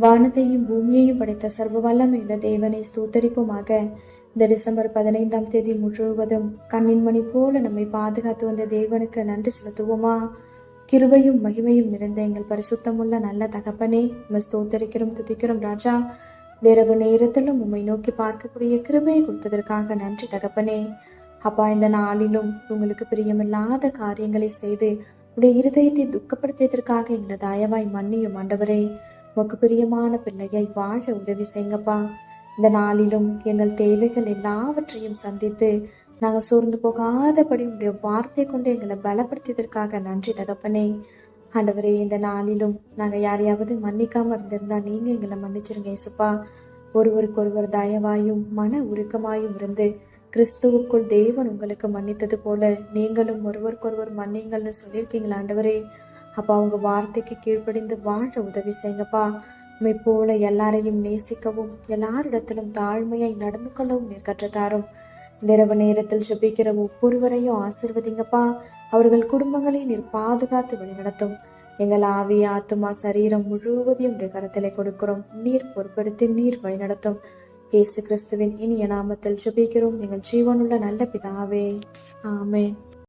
வானத்தையும் பூமியையும் படைத்த சர்வ வல்லமையுள்ள தேவனை ஸ்தோத்தரிப்போமாக. இந்த டிசம்பர் 15ஆம் தேதி முழுவதும் கண்ணின் மணி போல நம்மை பாதுகாத்து வந்த தேவனுக்கு நன்றி செலுத்துவோமா? கிருபையும் மகிமையும் நிறைந்த எங்கள் பரிசுத்தமுள்ள நல்ல தகப்பனே, நம்ம ஸ்தோத்தரிக்கிறோம், துதிக்கிறோம் ராஜா. இரவு நேரத்திலும் உம்மை நோக்கி பார்க்கக்கூடிய கிருபையை கொடுத்ததற்காக நன்றி தகப்பனே. அப்பா, இந்த நாளிலும் உங்களுக்கு பிரியமில்லாத காரியங்களை செய்து உடைய இருதயத்தை துக்கப்படுத்தியதற்காக எங்களை தயவாய் மன்னியும் ஆண்டவரே. உமக்கு பிரியமான பிள்ளையை வாழ உதவி செய்யுங்கப்பா. இந்த நாளிலும் எங்கள் தேவைகள் எல்லாவற்றையும் சந்தித்து நாங்கள் சோர்ந்து போகாதபடி உடைய வார்த்தை கொண்டு எங்களை பலப்படுத்தியதற்காக நன்றி தகப்பனே. ஆண்டவரே, இந்த நாளிலும் நாங்கள் யாரையாவது மன்னிக்காம இருந்திருந்தா நீங்க எங்களை மன்னிச்சிருங்க இயேசுப்பா. ஒருவருக்கொருவர் தயவாயும் மன உருக்கமாயும் இருந்து கிறிஸ்துவுக்குள் தேவன் உங்களுக்கு மன்னித்தது போல நீங்களும் ஒருவருக்கொருவர் மன்னிங்கள்னு சொல்லியிருக்கீங்களா ஆண்டவரே. அப்பா, உங்க வார்த்தைக்கு கீழ்ப்படிந்து வாழ உதவி செய்யுங்கப்பா. உம்மை போல எல்லாரையும் நேசிக்கவும் எல்லாரிடத்திலும் தாழ்மையாய் நடந்து கொள்ளவும் நீர் கற்றுத்தாரும். இந்த இரவு நேரத்தில் ஜெபிக்கிற ஒவ்வொருவரையும் ஆசீர்வதிங்கப்பா. அவர்கள் குடும்பங்களை நீர் பாதுகாத்து வழிநடத்தும். எங்கள் ஆவி, ஆத்துமா, சரீரம் முழுவதையும் உடைய கரத்திலே கொடுக்கிறோம். நீர் பொறுப்படுத்தி நீர் வழிநடத்தும். இயேசு கிறிஸ்துவின் இனிய நாமத்தில் ஜெபிக்கிறோம் எங்கள் ஜீவனுள்ள நல்ல பிதாவே, ஆமென்.